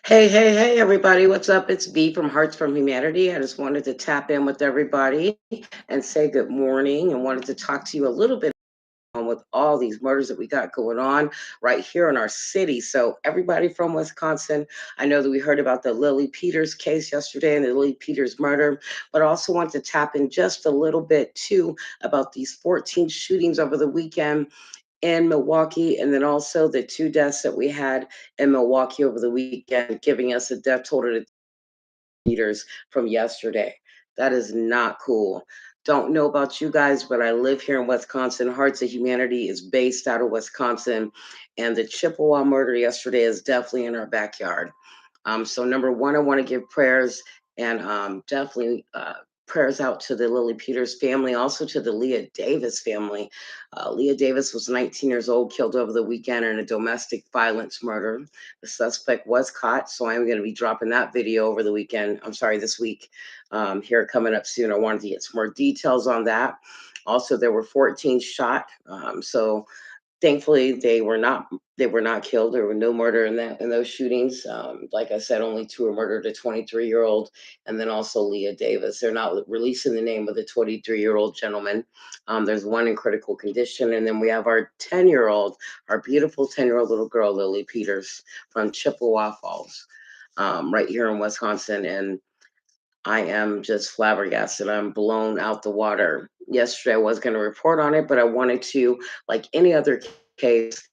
Hey, everybody. What's up? It's B from Hearts from Humanity. I just wanted to tap in with everybody and say good morning and wanted to talk to you a little bit on with all these murders that we got going on right here in our city. So, everybody from Wisconsin, I know that we heard about the Lily Peters case yesterday and the Lily Peters murder, but I also want to tap in just a little bit too about these 14 shootings over the weekend in Milwaukee, and then also the two deaths that we had in Milwaukee over the weekend, giving us a death total to meters from yesterday. That is not cool. Don't know about you guys, but I live here in Wisconsin. Hearts of Humanity is based out of Wisconsin, and the Chippewa murder yesterday is definitely in our backyard. So number one, I want to give prayers and definitely prayers out to the Lily Peters family, also to the Leah Davis family. Leah Davis was 19 years old, killed over the weekend in a domestic violence murder. The suspect was caught, so I'm going to be dropping that video over the weekend. I'm sorry, this week. Here coming up soon. I wanted to get some more details on that. Also, there were 14 shot. So thankfully they were not killed. There were no murder in those shootings. Like I said, only two were murdered, a 23-year-old and then also Leah Davis. They're not releasing the name of the 23-year-old gentleman. There's one in critical condition, and then we have our 10-year-old, our beautiful 10-year-old little girl, Lily Peters, from Chippewa Falls, right here in Wisconsin. And I am just flabbergasted. I'm blown out the water. Yesterday, I was going to report on it, but I wanted to, like any other case,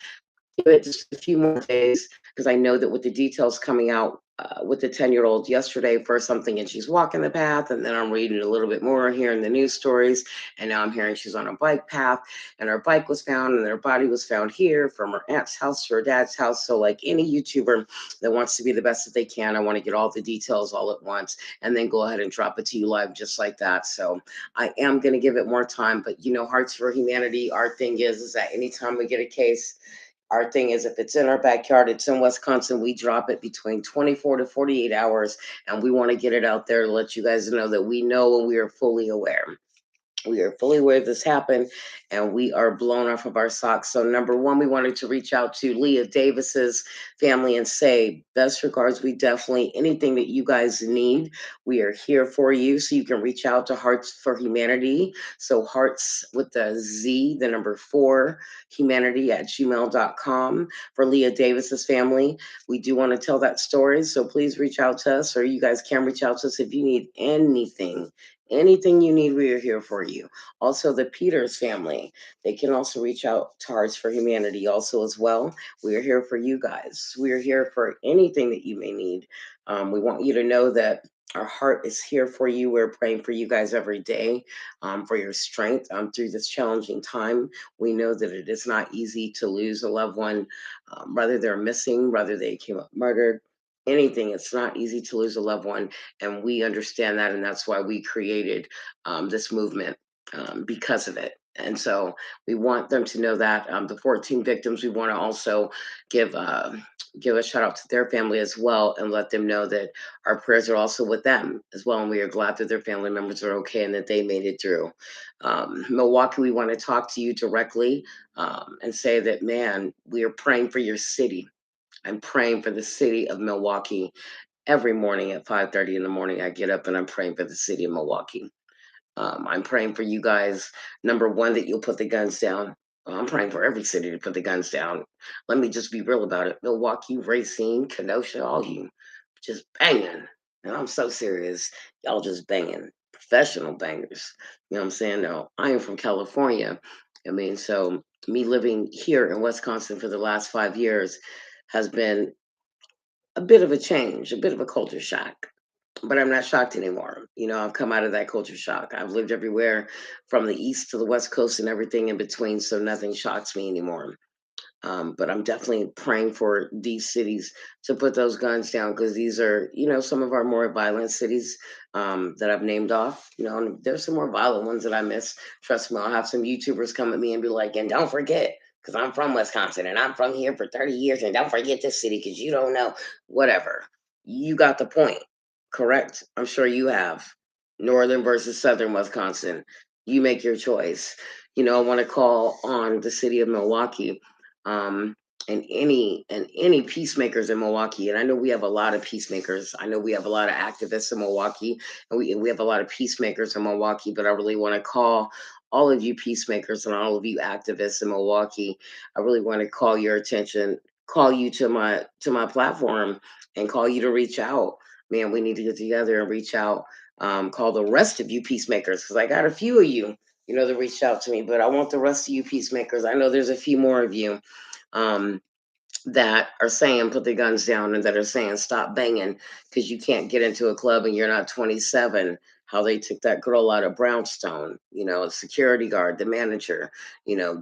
give it just a few more days because I know that with the details coming out with the 10-year-old yesterday for something, and she's walking the path, and then I'm reading a little bit more here in the news stories, and now I'm hearing she's on a bike path, and her bike was found, and her body was found here from her aunt's house to her dad's house. So, like any YouTuber that wants to be the best that they can, I want to get all the details all at once, and then go ahead and drop it to you live just like that. So, I am going to give it more time, but Hearts for Humanity, our thing is that anytime we get a case, our thing is if it's in our backyard, it's in Wisconsin, we drop it between 24 to 48 hours, and we want to get it out there to let you guys know that we know and we are fully aware. We are fully aware this happened, and we are blown off of our socks. So, number one, we wanted to reach out to Leah Davis's family and say, best regards. We definitely, anything that you guys need, we are here for you. So, you can reach out to Hearts for Humanity. So, hearts with the Z, the number four, humanity at gmail.com for Leah Davis's family. We do want to tell that story. So, please reach out to us, or you guys can reach out to us if you need anything. Anything you need, we are here for you. Also, the Peters family, they can also reach out to Hearts for Humanity also as well. We are here for you guys. We are here for anything that you may need. We want you to know that our heart is here for you. We're praying for you guys every day, for your strength through this challenging time. We know that it is not easy to lose a loved one, whether they're missing, whether they came up murdered, anything. It's not easy to lose a loved one, and we understand that, and that's why we created this movement, because of it. And so we want them to know that the 14 victims. We want to also give give a shout out to their family as well, and let them know that our prayers are also with them as well, and we are glad that their family members are okay and that they made it through. Milwaukee, we want to talk to you directly and say that, man, we are praying for your city. I'm praying for the city of Milwaukee. Every morning at 5:30 in the morning, I get up and I'm praying for the city of Milwaukee. I'm praying for you guys. Number one, that you'll put the guns down. I'm praying for every city to put the guns down. Let me just be real about it. Milwaukee, Racine, Kenosha, all you just banging. And I'm so serious. Y'all just banging. Professional bangers. You know what I'm saying? Now, I am from California. I mean, so me living here in Wisconsin for the last 5 years has been a bit of a change, a bit of a culture shock, but I'm not shocked anymore. I've come out of that culture shock. I've lived everywhere from the east to the west coast and everything in between, so nothing shocks me anymore. But I'm definitely praying for these cities to put those guns down, because these are, some of our more violent cities that I've named off. And there's some more violent ones that I miss. Trust me, I'll have some YouTubers come at me and be like, and don't forget, because I'm from Wisconsin and I'm from here for 30 years, and don't forget this city because you don't know. Whatever. You got the point, correct? I'm sure you have. Northern versus Southern Wisconsin. You make your choice. I want to call on the city of Milwaukee. and any peacemakers in Milwaukee. And I know we have a lot of peacemakers. I know we have a lot of activists in Milwaukee, and we have a lot of peacemakers in Milwaukee. But I really want to call all of you peacemakers and all of you activists in Milwaukee. I really want to call your attention, call you to my platform, and call you to reach out. Man, we need to get together and reach out. Call the rest of you peacemakers, because I got a few of you, that reached out to me. But I want the rest of you peacemakers. I know there's a few more of you, um, that are saying put the guns down, and that are saying stop banging because you can't get into a club and you're not 27. How they took that girl out of Brownstone, a security guard, the manager,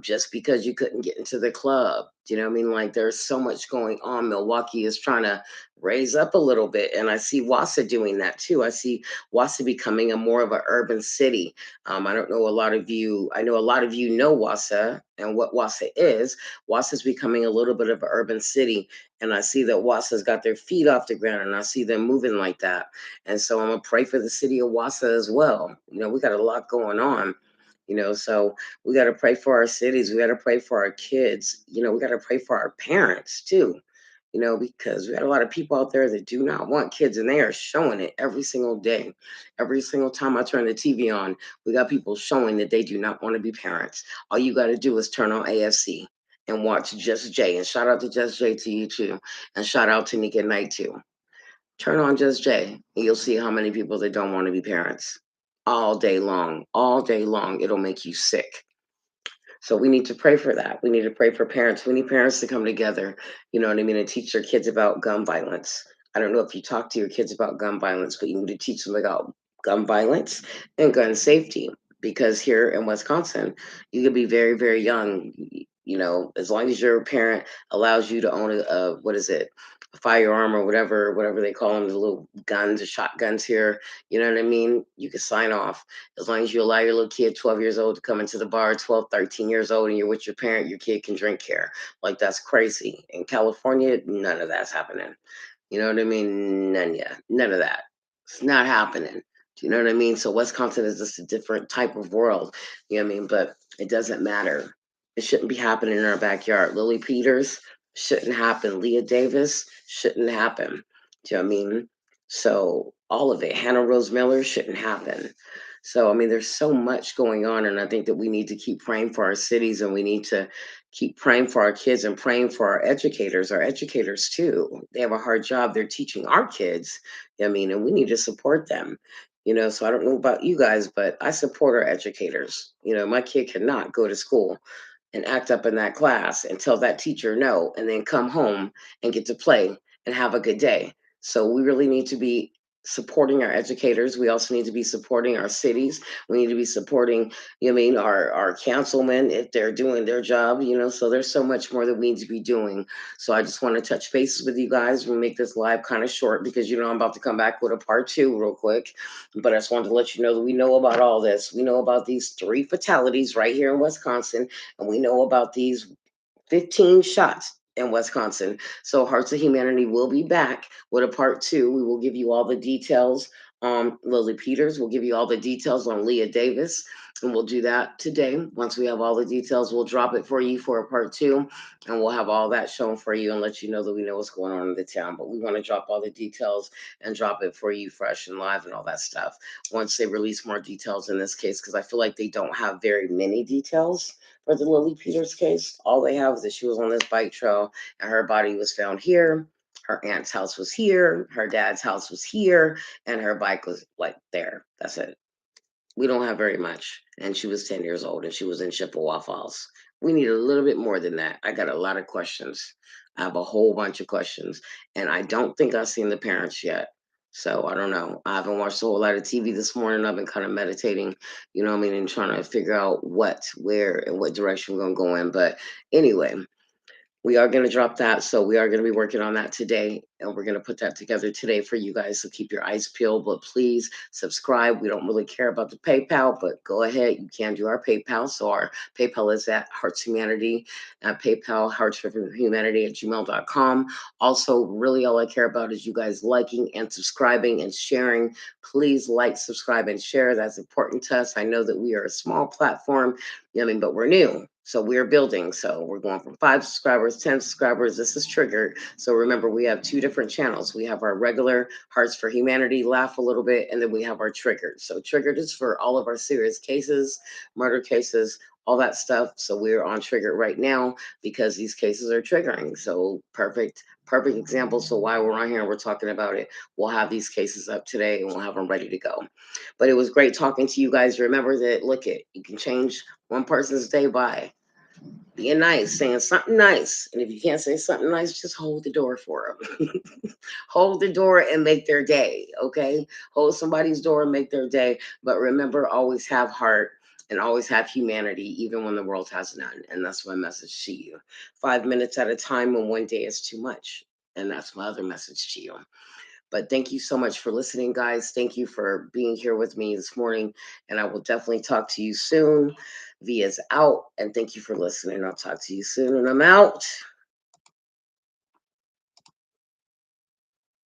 just because you couldn't get into the club. Do you know what I mean? Like, there's so much going on. Milwaukee is trying to raise up a little bit. And I see Wassa doing that too. I see Wassa becoming a more of an urban city. I don't know a lot of you, I know a lot of you know Wassa and what Wassa is. Wassa's becoming a little bit of an urban city, and I see that Wassa's got their feet off the ground, and I see them moving like that. And so I'm gonna pray for the city of Wassa as well. We got a lot going on. So we got to pray for our cities. We got to pray for our kids. We got to pray for our parents too. Because we got a lot of people out there that do not want kids, and they are showing it every single day. Every single time I turn the TV on, we got people showing that they do not want to be parents. All you got to do is turn on AFC and watch Just Jay. And shout out to Just Jay to you too. And shout out to Nick at Night too. Turn on Just Jay, and you'll see how many people that don't want to be parents all day long. All day long. It'll make you sick. So we need to pray for that. We need to pray for parents. We need parents to come together, you know what I mean, and teach their kids about gun violence. I don't know if you talk to your kids about gun violence, but you need to teach them about gun violence and gun safety. Because here in Wisconsin, you could be very, very young. As long as your parent allows you to own what is it, a firearm or whatever they call them, the little guns or shotguns here. You know what I mean? You can sign off as long as you allow your little kid, 12 years old, to come into the bar, 12, 13 years old, and you're with your parent, your kid can drink here. Like, that's crazy. In California, none of that's happening. You know what I mean? None, yeah. None of that. It's not happening. Do you know what I mean? So Wisconsin is just a different type of world. You know what I mean? But it doesn't matter. It shouldn't be happening in our backyard. Lily Peters shouldn't happen. Leah Davis shouldn't happen. Do you know what I mean? So all of it. Hannah Rose Miller shouldn't happen. So I mean, there's so much going on, and I think that we need to keep praying for our cities, and we need to keep praying for our kids and praying for our educators. Our educators too. They have a hard job. They're teaching our kids. I mean, and we need to support them. So I don't know about you guys, but I support our educators. My kid cannot go to school and act up in that class and tell that teacher no, and then come home and get to play and have a good day. So we really need to be supporting our educators. We also need to be supporting our cities. We need to be supporting, our councilmen if they're doing their job, so there's so much more that we need to be doing. So I just want to touch bases with you guys. We'll make this live kind of short because I'm about to come back with a part two real quick. But I just wanted to let you know that we know about all this. We know about these 3 fatalities right here in Wisconsin, and we know about these 15 shots in Wisconsin. So Hearts of Humanity will be back with a part two. We will give you all the details on Lily Peters. We'll give you all the details on Leah Davis. And we'll do that today. Once we have all the details, we'll drop it for you for a part two. And we'll have all that shown for you and let you know that we know what's going on in the town. But we want to drop all the details and drop it for you fresh and live and all that stuff once they release more details in this case, because I feel like they don't have very many details for the Lily Peters case. All they have is that she was on this bike trail and her body was found here. Her aunt's house was here. Her dad's house was here. And her bike was like there. That's it. We don't have very much. And she was 10 years old and she was in Chippewa Falls. We need a little bit more than that. I got a lot of questions. I have a whole bunch of questions. And I don't think I've seen the parents yet. So I don't know. I haven't watched a whole lot of TV this morning. I've been kind of meditating, and trying to figure out what, where, and what direction we're going to go in. But anyway, we are going to drop that. So we are going to be working on that today. And we're going to put that together today for you guys. So keep your eyes peeled, but please subscribe. We don't really care about the PayPal, but go ahead. You can do our PayPal. So our PayPal is at Hearts Humanity, at PayPal, heartsforhumanity at gmail.com. Also, really all I care about is you guys liking and subscribing and sharing. Please like, subscribe, and share. That's important to us. I know that we are a small platform, but we're new. So we're building. So we're going from 5 subscribers, 10 subscribers. This is triggered. So remember, we have two different channels. We have our regular Hearts for Humanity, laugh a little bit, and then we have our triggered. So triggered is for all of our serious cases, murder cases, all that stuff. So we're on triggered right now because these cases are triggering. So perfect example. So while we're on here and we're talking about it, we'll have these cases up today and we'll have them ready to go. But it was great talking to you guys. Remember that, look it, you can change one person's day by being nice, saying something nice. And if you can't say something nice, just hold the door for them. Hold the door and make their day. Okay. Hold somebody's door and make their day. But remember, always have heart and always have humanity, even when the world has none. And that's my message to you. 5 minutes at a time and one day is too much. And that's my other message to you. But thank you so much for listening, guys. Thank you for being here with me this morning. And I will definitely talk to you soon. V is out. And thank you for listening. I'll talk to you soon. And I'm out.